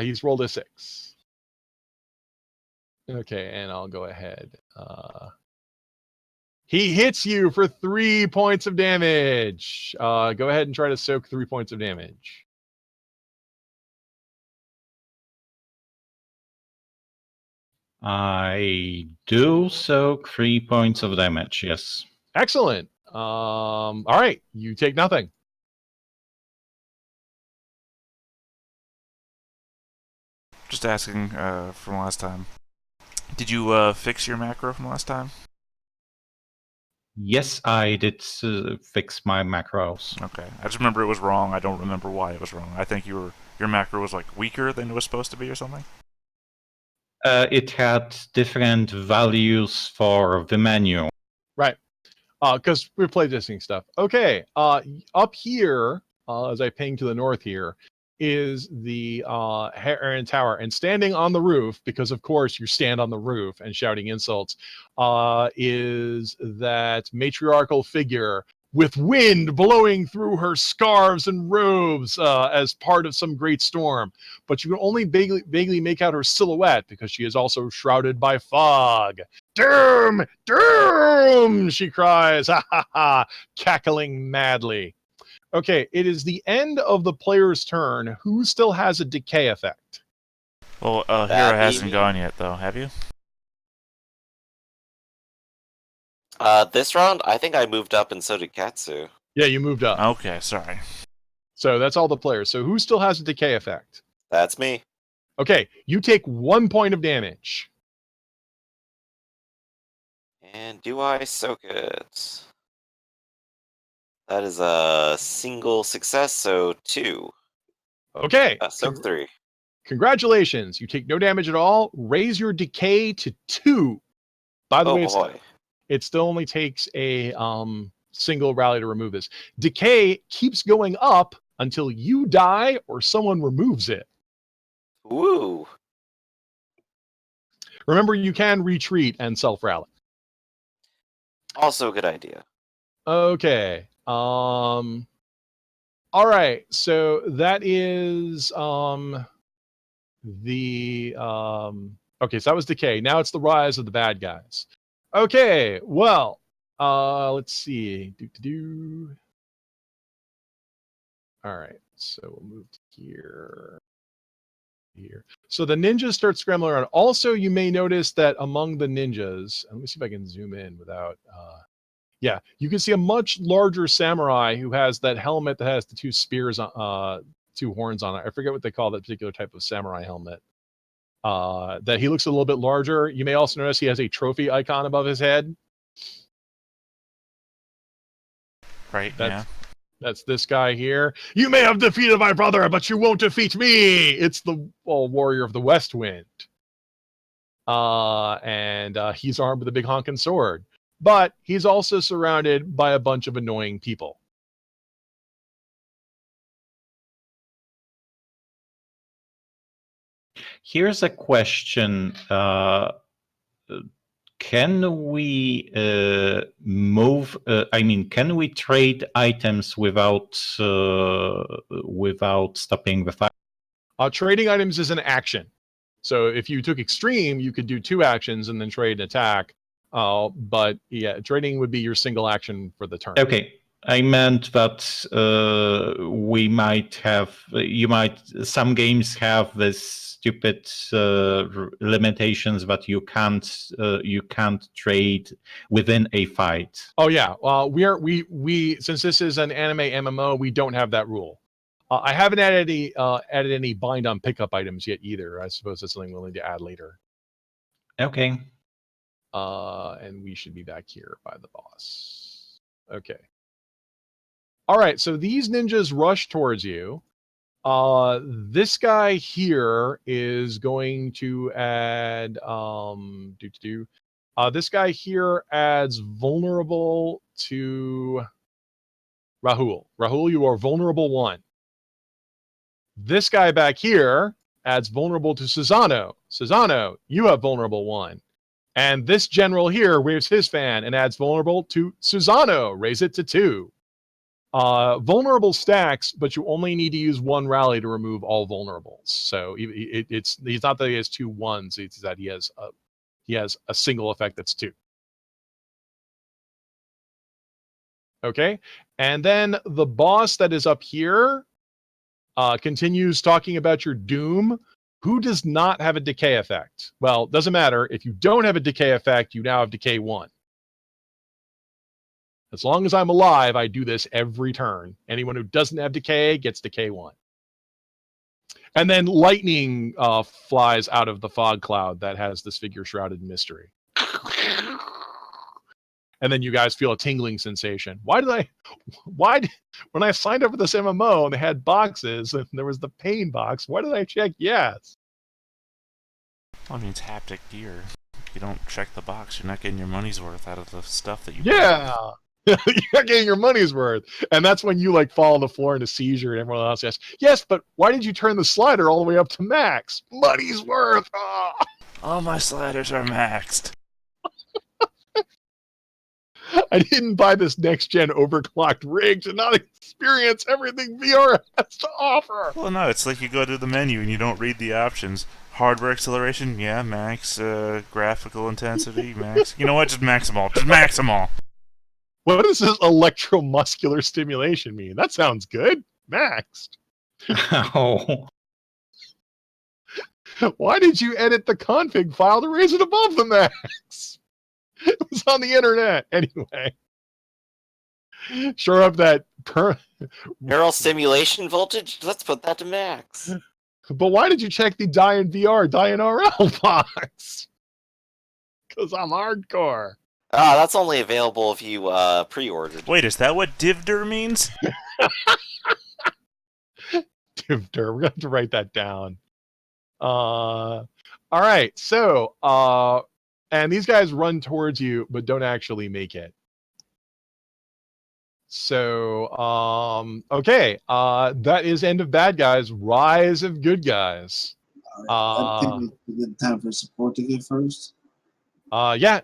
He's rolled a 6. Okay, and I'll go ahead. He hits you for 3 points of damage. Go ahead and try to soak 3 points of damage. I do soak 3 points of damage, yes. Excellent. All right, you take nothing. Just asking from last time. Did you fix your macro from last time? Yes, I did fix my macros. Okay. I just remember it was wrong. I don't remember why it was wrong. I think your macro was like weaker than it was supposed to be or something. It had different values for the menu. Right. Because we're playtesting stuff. Okay. Up here, as I ping to the north here, is the Heron Tower. And standing on the roof, because of course you stand on the roof and shouting insults, is that matriarchal figure with wind blowing through her scarves and robes as part of some great storm. But you can only vaguely make out her silhouette because she is also shrouded by fog. Doom! Doom! She cries, ha ha ha, cackling madly. Okay, it is the end of the player's turn. Who still has a decay effect? Well, Hero hasn't gone yet, though. Have you? This round, I think I moved up, and so did Katsu. Yeah, you moved up. Okay, sorry. So that's all the players. So who still has a decay effect? That's me. Okay, you take 1 point of damage. And do I soak it? That is a single success, so 2. Okay. Soak 3. Congratulations. You take no damage at all. Raise your decay to 2. By the way, it still only takes a single rally to remove this. Decay keeps going up until you die or someone removes it. Woo! Remember, you can retreat and self-rally. Also a good idea. Okay. All right. So that is the okay, so that was decay. Now it's the rise of the bad guys. Okay, well, let's see. All right, so we'll move to here. So the ninjas start scrambling around. Also, you may notice that among the ninjas, let me see if I can zoom in without yeah, you can see a much larger samurai who has that helmet that has the 2 spears, 2 horns on it. I forget what they call that particular type of samurai helmet. That he looks a little bit larger. You may also notice he has a trophy icon above his head. Right, That's this guy here. You may have defeated my brother, but you won't defeat me. It's the warrior of the West Wind. And he's armed with a big honking sword. But he's also surrounded by a bunch of annoying people. Here's a question. Can we move? Can we trade items without stopping the fight? Trading items is an action. So if you took extreme, you could do 2 actions and then trade an attack. But yeah, trading would be your single action for the turn. Okay. I meant that we might have, some games have this stupid limitations that you can't trade within a fight. Oh yeah, we since this is an anime MMO, we don't have that rule. I haven't added any bind on pickup items yet either. I suppose that's something we'll need to add later. Okay. And we should be back here by the boss. Okay. All right, so these ninjas rush towards you. This guy here is going to add this guy here adds vulnerable to Rahul. Rahul, you are vulnerable 1. This guy back here adds vulnerable to Susano. Susano, you have vulnerable 1. And this general here waves his fan and adds vulnerable to Susano. Raise it to 2. Vulnerable stacks, but you only need to use 1 rally to remove all vulnerables. So it's not that he has 2 1s; it's that he has He has a single effect that's 2. Okay, and then the boss that is up here continues talking about your doom. Who does not have a decay effect? Well, doesn't matter. If you don't have a decay effect, you now have decay 1. As long as I'm alive, I do this every turn. Anyone who doesn't have decay gets decay 1. And then lightning flies out of the fog cloud that has this figure shrouded in mystery. And then you guys feel a tingling sensation. When I signed up for this MMO and they had boxes and there was the pain box, why did I check yes? Well, I mean, it's haptic gear. If you don't check the box, you're not getting your money's worth out of the stuff that you Yeah. You're not getting your money's worth. And that's when you like fall on the floor in a seizure and everyone else says, yes, but why did you turn the slider all the way up to max? Money's worth. Oh. All my sliders are maxed. I didn't buy this next-gen overclocked rig to not experience everything VR has to offer. Well, no, it's like you go to the menu and you don't read the options. Hardware acceleration, yeah, max. Graphical intensity, max. You know what? Just max them all. Just max them all. What does this electromuscular stimulation mean? That sounds good. Maxed. Oh. Why did you edit the config file to raise it above the max? It was on the internet. Anyway. Sure up that Neural stimulation voltage? Let's put that to max. But why did you check the die in VR, die in RL box? Because I'm hardcore. That's only available if you pre-ordered. Wait, is that what divder means? Divder, we're gonna have to write that down. All right, so and these guys run towards you, but don't actually make it. So okay, that is end of bad guys. Rise of good guys. I think it's a good time for support to get first. Yeah.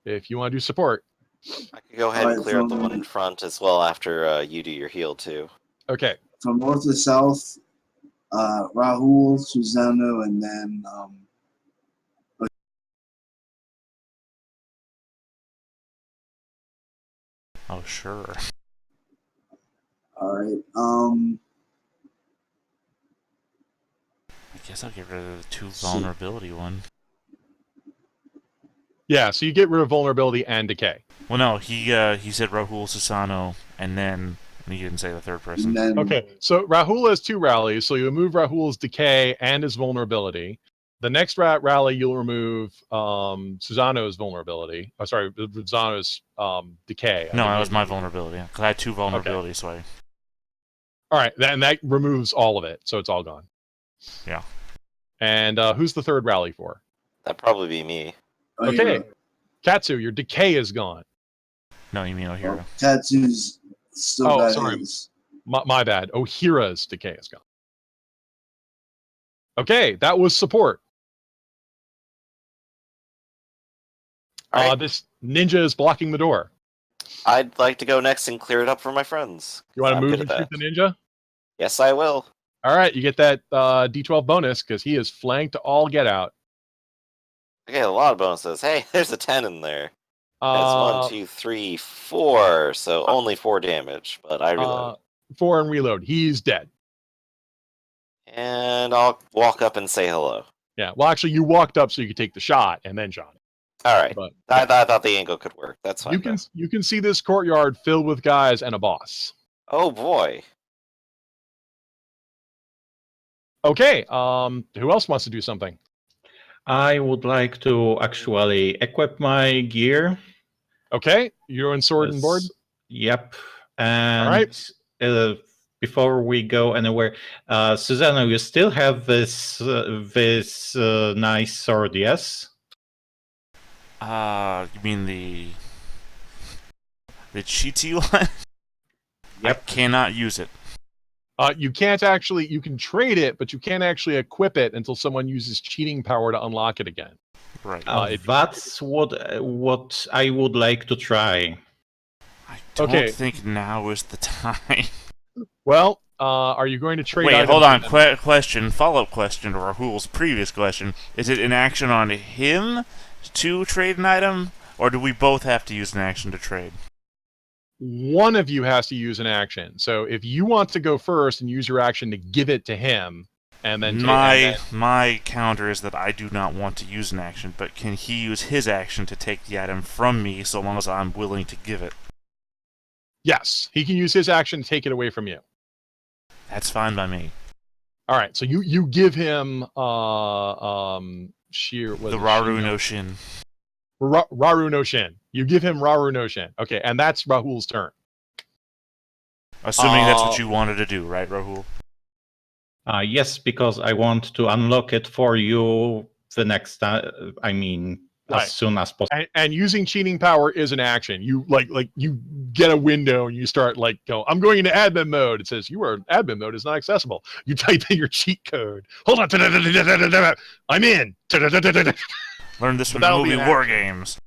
If you want to do support. I could go ahead and clear up the one in front as well after you do your heal too. Okay. From north to south, Rahul, Susano, and then Oh, sure. all right. I guess I'll get rid of the 2 vulnerability one. Yeah, so you get rid of vulnerability and decay. Well, no, he said Rahul Susano, and then he didn't say the third person. Then, Okay, so Rahul has 2 rallies, so you remove Rahul's decay and his vulnerability. The next rally, you'll remove Susano's vulnerability. Oh, sorry, Susano's decay. No, that was my vulnerability. Because I had 2 vulnerabilities, okay. So I... All right, and that removes all of it, so it's all gone. Yeah. And who's the third rally for? That'd probably be me. Okay. Katsu, your decay is gone. No, you mean Ohira. Katsu's still got sorry. his. My bad. Ohira's decay is gone. Okay, that was support. Right. This ninja is blocking the door. I'd like to go next and clear it up for my friends. You want to I'm move good and at shoot that. the ninja? Yes, I will. All right, you get that D12 bonus because he is flanked all get out. I get a lot of bonuses. Hey, there's a 10 in there. That's 1, 2, 3, 4. So only 4 damage, but I reload. 4 and reload. He's dead. And I'll walk up and say hello. Yeah. Well, actually, you walked up so you could take the shot and then shot him. All right. But I thought the angle could work. That's fine. you can see this courtyard filled with guys and a boss. Oh boy. Okay. Who else wants to do something? I would like to actually equip my gear. Okay. You're in sword and board? Yep. And all right. Before we go anywhere, Susanna, you still have this nice sword, yes? You mean the cheaty one? Yep. I cannot use it. You can't actually. You can trade it, but you can't actually equip it until someone uses cheating power to unlock it again. Right. That's what I would like to try. I don't think now is the time. Well, Are you going to trade? Wait, items hold on. with them? Question, follow-up question to Rahul's previous question. Is it an action on him to trade an item, or do we both have to use an action to trade? One of you has to use an action. So if you want to go first and use your action to give it to him, and then my counter is that I do not want to use an action, but can he use his action to take the item from me so long as I'm willing to give it? Yes, he can use his action to take it away from you. That's fine by me. All right, so you give him sheer The Raru no Shin. Raru no Shin. You give him Raru no Shin. Okay, and that's Rahul's turn. Assuming that's what you wanted to do, right, Rahul? Yes, because I want to unlock it for you the next time. Right. As soon as possible. And using cheating power is an action. You like you get a window and you start I'm going into admin mode. It says admin mode is not accessible. You type in your cheat code. Hold on. I'm in. Learn this from the movie War Games.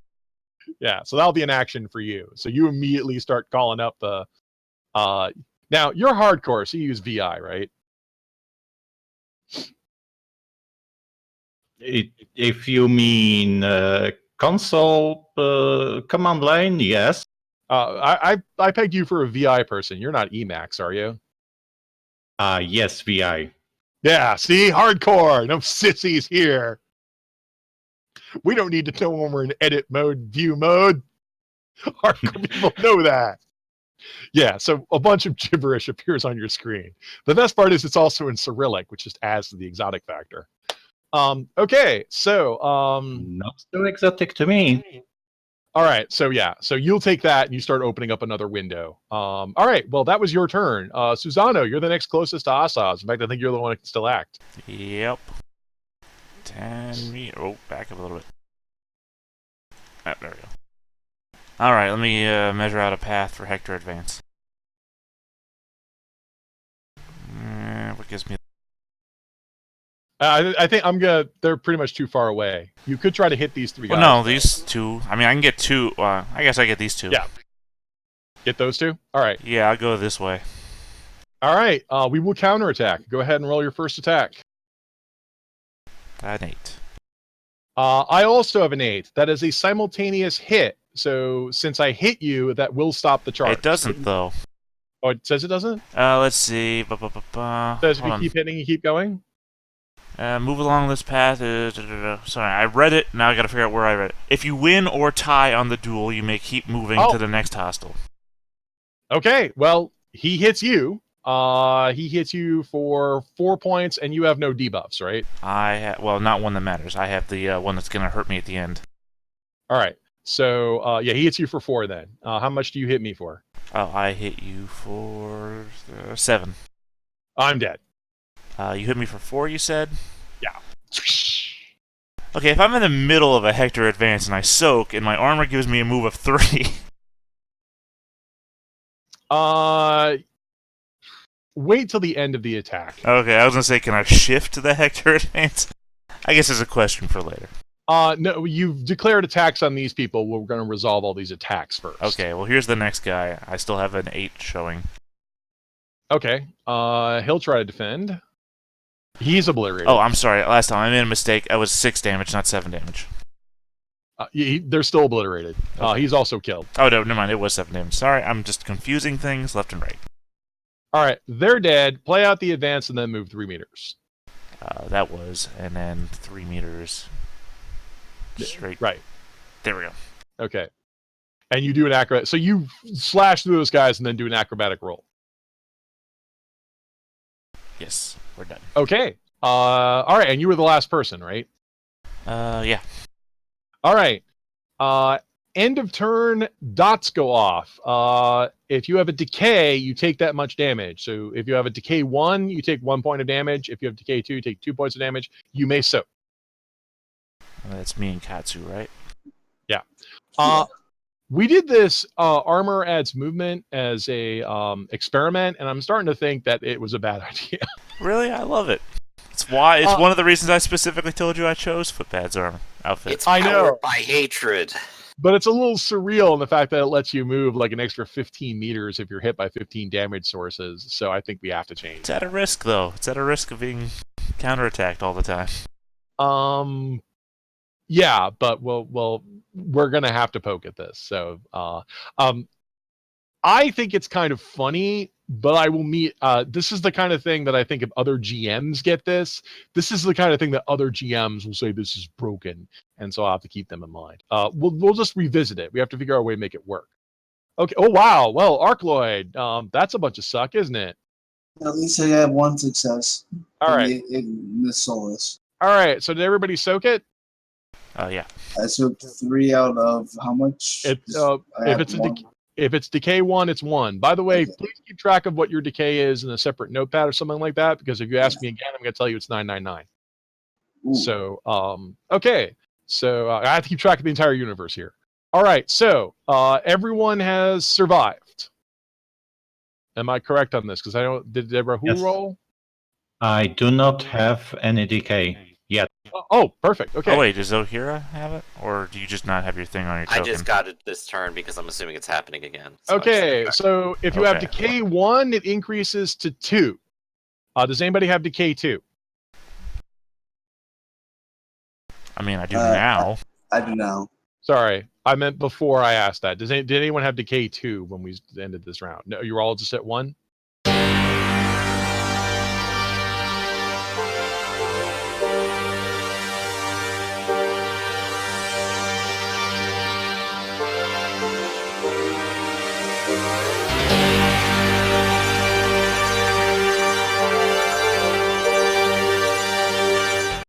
Yeah, so that'll be an action for you. So you immediately start calling up the now you're hardcore, so you use VI, right? If you mean console command line, yes. I pegged you for a VI person. You're not Emacs, are you? Yes, VI. Yeah, see? Hardcore. No sissies here. We don't need to know when we're in edit mode, view mode. Hardcore people know that. Yeah, so a bunch of gibberish appears on your screen. The best part is it's also in Cyrillic, which just adds to the exotic factor. Okay, so not so exotic to me. All right, so yeah, so you'll take that and you start opening up another window. All right, well that was your turn. Susano, you're the next closest to Asaz. In fact, I think you're the one that can still act. Yep. 10 meters. Oh, back up a little bit. Ah, there we go. All right, let me measure out a path for Hector Advance. What gives me? I think they're pretty much too far away. You could try to hit these three guys. Well, no, these two. I mean, I can get two. I guess I get these two. Yeah. Get those two? All right. Yeah, I'll go this way. All right. We will counterattack. Go ahead and roll your first attack. An 8. I also have an 8. That is a simultaneous hit. So since I hit you, that will stop the charge. It doesn't, though. Oh, it says it doesn't? Let's see. It says if you keep hitting, you keep going? Move along this path. Sorry, I read it. Now I gotta figure out where I read it. If you win or tie on the duel, you may keep moving to the next hostile. Okay, well, he hits you. He hits you for 4 points, and you have no debuffs, right? Well, not one that matters. I have the one that's gonna hurt me at the end. All right. So, yeah, he hits you for 4 then. How much do you hit me for? Oh, I hit you for 7. I'm dead. You hit me for 4, you said? Yeah. Okay, if I'm in the middle of a Hector Advance and I soak, and my armor gives me a move of 3... Wait till the end of the attack. Okay, I was gonna say, can I shift to the Hector Advance? I guess it's a question for later. No, you've declared attacks on these people. We're going to resolve all these attacks first. Okay, well, here's the next guy. I still have an 8 showing. Okay, he'll try to defend. He's obliterated. Oh, I'm sorry. Last time I made a mistake. I was 6 damage, not 7 damage. They're still obliterated. Okay. He's also killed. Oh, no, never mind. It was 7 damage. Sorry, I'm just confusing things left and right. All right, they're dead. Play out the advance and then move 3 meters. That was, and then 3 meters straight. Right. There we go. Okay. And you do an acrobat. So you slash through those guys and then do an acrobatic roll. Yes, we're done. Okay. All right, and you were the last person, right? Yeah. All right. End of turn, dots go off. If you have a decay, you take that much damage. So if you have a decay 1, you take 1 point of damage. If you have decay 2, you take 2 points of damage. You may soak. That's me and Katsu, right? Yeah. We did this armor adds movement as a experiment, and I'm starting to think that it was a bad idea. Really? I love it. It's one of the reasons I specifically told you I chose Footpad's armor outfit. It's I know. powered by hatred. But it's a little surreal in the fact that it lets you move like an extra 15 meters if you're hit by 15 damage sources. So I think we have to change. It's at a risk, though. It's at a risk of being counterattacked all the time. Yeah, but we're gonna have to poke at this. So I think it's kind of funny, but I will meet. This is the kind of thing that I think if other GMs get this is the kind of thing that other GMs will say this is broken, and so I'll have to keep them in mind. We'll just revisit it. We have to figure out a way to make it work. Okay. Oh wow. Well, Arcloid, that's a bunch of suck, isn't it? At least I have one success. All right. In the Solus. All right. So did everybody soak it? Yeah. I took 3 out of how much? If it's decay 1, it's 1. By the way, Okay. please keep track of what your decay is in a separate notepad or something like that, because if you ask me again, I'm going to tell you it's 999. Ooh. So, okay. So I have to keep track of the entire universe here. All right. So everyone has survived. Am I correct on this? Because I don't. Did Rahul Yes. roll? I do not have any decay yet. Oh, perfect. Okay. Oh, wait, does Zohira have it? Or do you just not have your thing on your I token? just got it this turn because I'm assuming it's happening again. So Okay. So if you have Okay. decay 1, it increases to 2. Does anybody have decay 2? I mean, I do now. I do now. Sorry, I meant before I asked that. Did anyone have decay 2 when we ended this round? No, you were all just at 1?